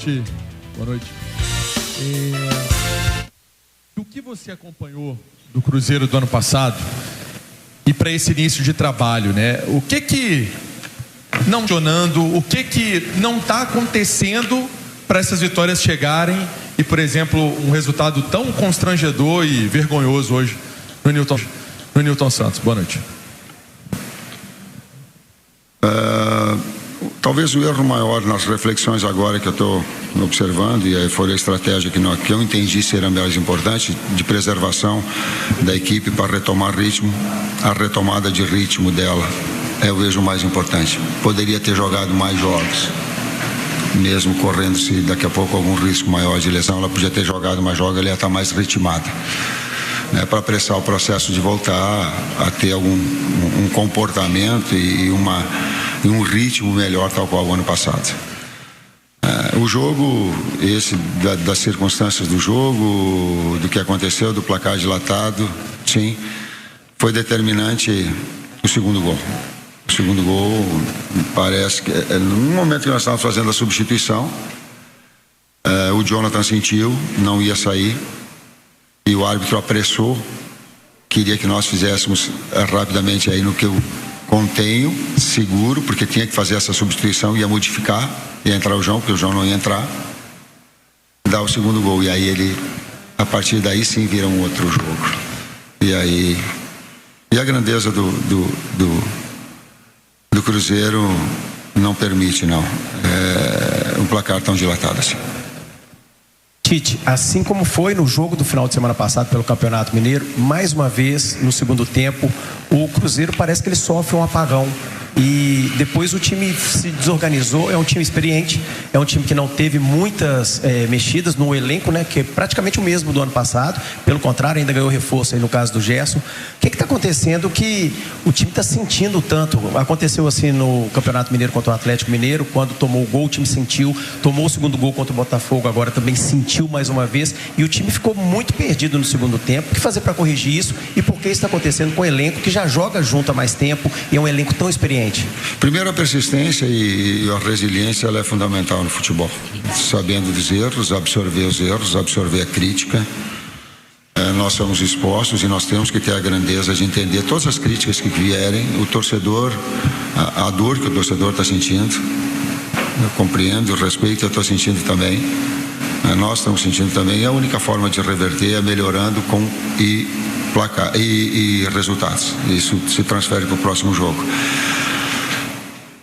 noite. Boa noite. O que você acompanhou do Cruzeiro do ano passado e para esse início de trabalho, né? O que não funcionando, o que não está acontecendo para essas vitórias chegarem e, por exemplo, um resultado tão constrangedor e vergonhoso hoje no Nilton Santos? Boa noite. Talvez o erro maior nas reflexões agora que eu estou observando, e foi a estratégia que eu entendi ser a mais importante, de preservação da equipe para retomar ritmo, a retomada de ritmo dela, eu vejo o mais importante. Poderia ter jogado mais jogos, mesmo correndo-se daqui a pouco algum risco maior de lesão, ela podia ter jogado mais jogos, ela ia estar mais ritmada, né, para apressar o processo de voltar a ter um comportamento e um ritmo melhor, tal qual o ano passado. O jogo, das circunstâncias do jogo, do que aconteceu, do placar dilatado, sim, foi determinante o segundo gol. O segundo gol, parece que no momento que nós estávamos fazendo a substituição, o Jonathan sentiu, não ia sair, e o árbitro apressou, queria que nós fizéssemos rapidamente aí no que eu contenho, seguro, porque tinha que fazer essa substituição, ia modificar, ia entrar o João, porque o João não ia entrar, dar o segundo gol, e aí a partir daí sim vira um outro jogo. E a grandeza do Cruzeiro não permite, não, um placar tão dilatado assim. Tite, assim como foi no jogo do final de semana passado pelo Campeonato Mineiro, mais uma vez no segundo tempo o Cruzeiro parece que ele sofre um apagão e depois o time se desorganizou. É um time experiente, é um time que não teve muitas mexidas no elenco, né, que é praticamente o mesmo do ano passado, pelo contrário, ainda ganhou reforço aí no caso do Gerson. O que está acontecendo que o time está sentindo tanto? Aconteceu assim no Campeonato Mineiro contra o Atlético Mineiro, quando tomou o gol o time sentiu, tomou o segundo gol contra o Botafogo, agora também sentiu mais uma vez, e o time ficou muito perdido no segundo tempo. O que fazer para corrigir isso e por que isso está acontecendo com o elenco que já joga junto há mais tempo e é um elenco tão experiente? Primeiro, a persistência e a resiliência, ela é fundamental no futebol, sabendo dos erros, absorver os erros, absorver a crítica. Nós somos expostos e nós temos que ter a grandeza de entender todas as críticas que vierem, o torcedor, a dor que o torcedor está sentindo, eu compreendo, eu respeito, eu estou sentindo também, nós estamos sentindo também, e a única forma de reverter é melhorando com placar e resultados. Isso se transfere para o próximo jogo.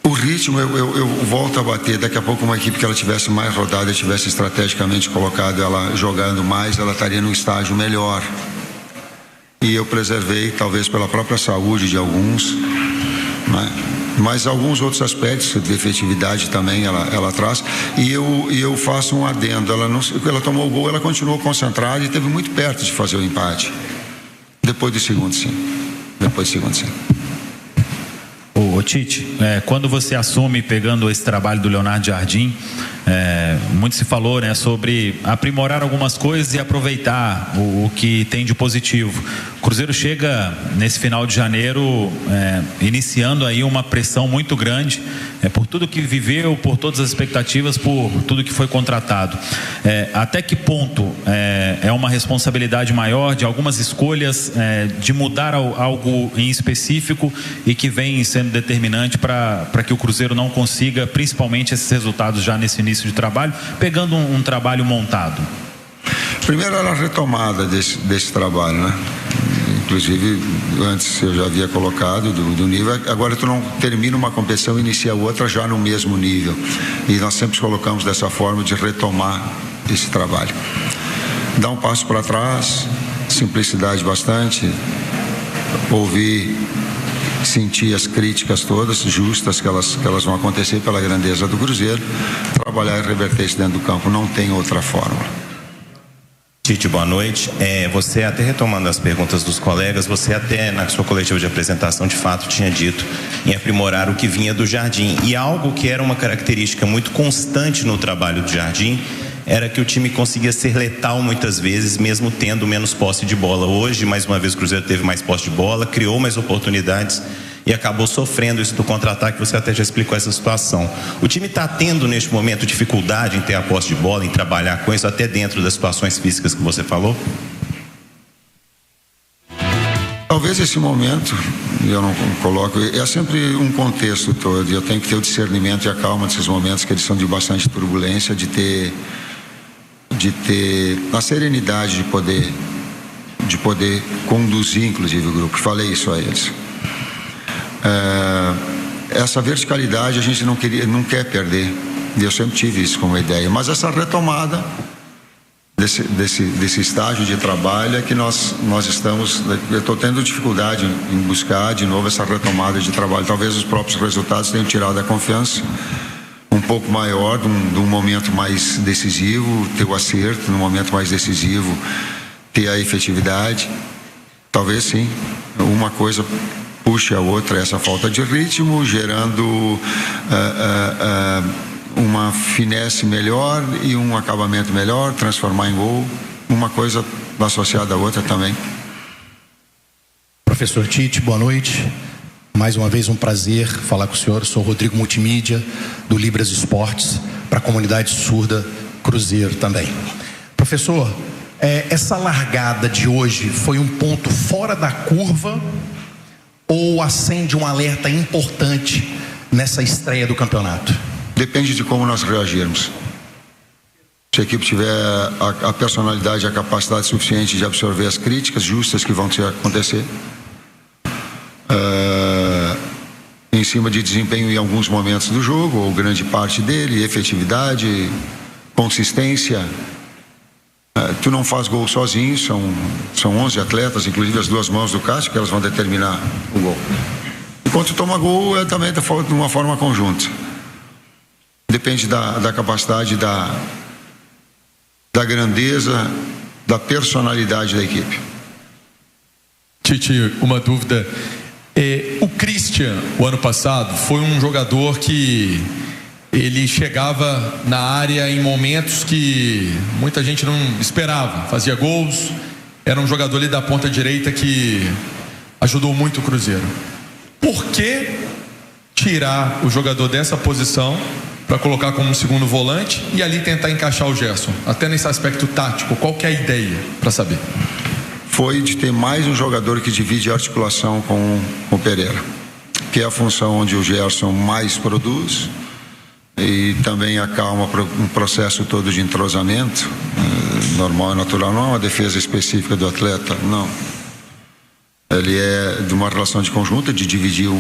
O ritmo, eu volto a bater, daqui a pouco uma equipe que ela tivesse mais rodada, tivesse estrategicamente colocado ela jogando mais, ela estaria num estágio melhor. E eu preservei, talvez pela própria saúde de alguns, né? Mas alguns outros aspectos de efetividade também ela traz, e eu faço um adendo. Ela tomou o gol, ela continuou concentrada e esteve muito perto de fazer o empate. Depois do segundo, sim. Ô Tite, quando você assume, pegando esse trabalho do Leonardo Jardim, muito se falou, né, sobre aprimorar algumas coisas e aproveitar o que tem de positivo. O Cruzeiro chega nesse final de janeiro iniciando aí uma pressão muito grande por tudo que viveu, por todas as expectativas, por tudo que foi contratado. Até que ponto é uma responsabilidade maior de algumas escolhas, de mudar algo em específico e que vem sendo determinante para que o Cruzeiro não consiga, principalmente esses resultados já nesse início de trabalho, pegando um trabalho montado? Primeiro era a retomada desse trabalho, né? Inclusive, antes eu já havia colocado do nível, agora tu não termina uma competição e inicia outra já no mesmo nível. E nós sempre colocamos dessa forma de retomar esse trabalho. Dar um passo para trás, simplicidade bastante, ouvir, sentir as críticas todas justas que elas vão acontecer pela grandeza do Cruzeiro, trabalhar e reverter isso dentro do campo, não tem outra fórmula. Tite, boa noite. Você, até retomando as perguntas dos colegas, você até na sua coletiva de apresentação de fato tinha dito em aprimorar o que vinha do Jardim, e algo que era uma característica muito constante no trabalho do Jardim era que o time conseguia ser letal muitas vezes, mesmo tendo menos posse de bola. Hoje, mais uma vez, o Cruzeiro teve mais posse de bola, criou mais oportunidades e acabou sofrendo isso do contra-ataque. Você até já explicou essa situação. O time está tendo neste momento dificuldade em ter a posse de bola, em trabalhar com isso, até dentro das situações físicas que você falou? Talvez esse momento, eu não coloco, é sempre um contexto todo, eu tenho que ter o discernimento e a calma nesses momentos que eles são de bastante turbulência, de ter a serenidade de poder conduzir inclusive o grupo. Falei isso a eles. Essa verticalidade a gente não quer perder, e eu sempre tive isso como ideia, mas essa retomada desse estágio de trabalho é que nós estamos, eu estou tendo dificuldade em buscar de novo essa retomada de trabalho. Talvez os próprios resultados tenham tirado a confiança um pouco maior de um momento mais decisivo, ter o acerto no momento mais decisivo, ter a efetividade. Talvez sim, uma coisa puxe a outra, essa falta de ritmo, gerando uma finesse melhor e um acabamento melhor, transformar em gol, uma coisa associada à outra também. Professor Tite, boa noite. Mais uma vez um prazer falar com o senhor. Sou Rodrigo Multimídia, do Libras Esportes, para a comunidade surda Cruzeiro também. Professor, essa largada de hoje foi um ponto fora da curva ou acende um alerta importante nessa estreia do campeonato? Depende de como nós reagirmos. Se a equipe tiver a personalidade e a capacidade suficiente de absorver as críticas justas que vão acontecer, em cima de desempenho em alguns momentos do jogo, ou grande parte dele, efetividade, consistência. Tu não faz gol sozinho, são 11 atletas, inclusive as duas mãos do Cássio, que elas vão determinar o gol. E quando tu toma gol, é também de uma forma conjunta. Depende da capacidade, da grandeza, da personalidade da equipe. Tite, uma dúvida. O Christian, o ano passado, foi um jogador que ele chegava na área em momentos que muita gente não esperava. Fazia gols, era um jogador ali da ponta direita que ajudou muito o Cruzeiro. Por que tirar o jogador dessa posição para colocar como um segundo volante e ali tentar encaixar o Gerson? Até nesse aspecto tático, qual que é a ideia, para saber? Foi de ter mais um jogador que divide a articulação com o Pereira, que é a função onde o Gerson mais produz e também acalma um processo todo de entrosamento normal e natural. Não é uma defesa específica do atleta, não. Ele é de uma relação de conjunta, de dividir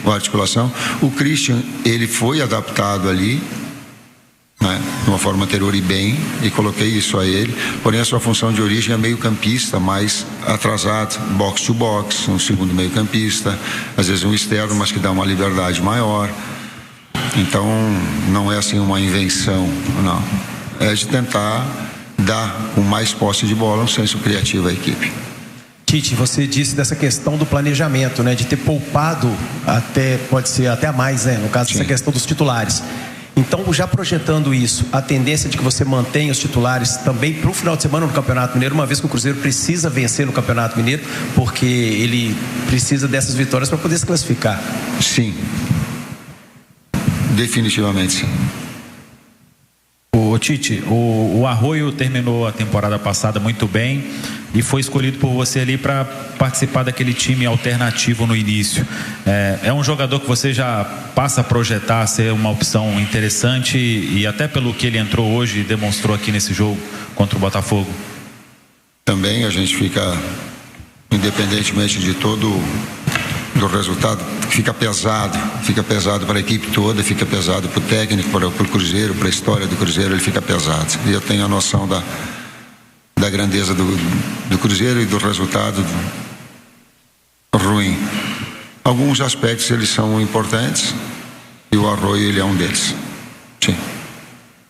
a articulação. O Christian, ele foi adaptado ali, né, de uma forma anterior e bem, e coloquei isso a ele. Porém, a sua função de origem é meio campista, mais atrasado, box to box, um segundo meio campista, às vezes um externo, mas que dá uma liberdade maior. Então, não é assim uma invenção, não. É de tentar dar com mais posse de bola um senso criativo à equipe. Tite, você disse dessa questão do planejamento, né, de ter poupado até, pode ser até a mais, né, no caso dessa questão dos titulares. Então, já projetando isso, a tendência de que você mantenha os titulares também para o final de semana no Campeonato Mineiro, uma vez que o Cruzeiro precisa vencer no Campeonato Mineiro, porque ele precisa dessas vitórias para poder se classificar. Sim. Definitivamente sim. O Tite, o Arroio terminou a temporada passada muito bem e foi escolhido por você ali para participar daquele time alternativo no início. É um jogador que você já passa a projetar ser uma opção interessante e até pelo que ele entrou hoje e demonstrou aqui nesse jogo contra o Botafogo? Também a gente fica, independentemente de todo do resultado, fica pesado para a equipe toda, fica pesado para o técnico, para o Cruzeiro, para a história do Cruzeiro, ele fica pesado. E eu tenho a noção da grandeza do Cruzeiro e do resultado ruim. Alguns aspectos eles são importantes e o Arroio ele é um deles.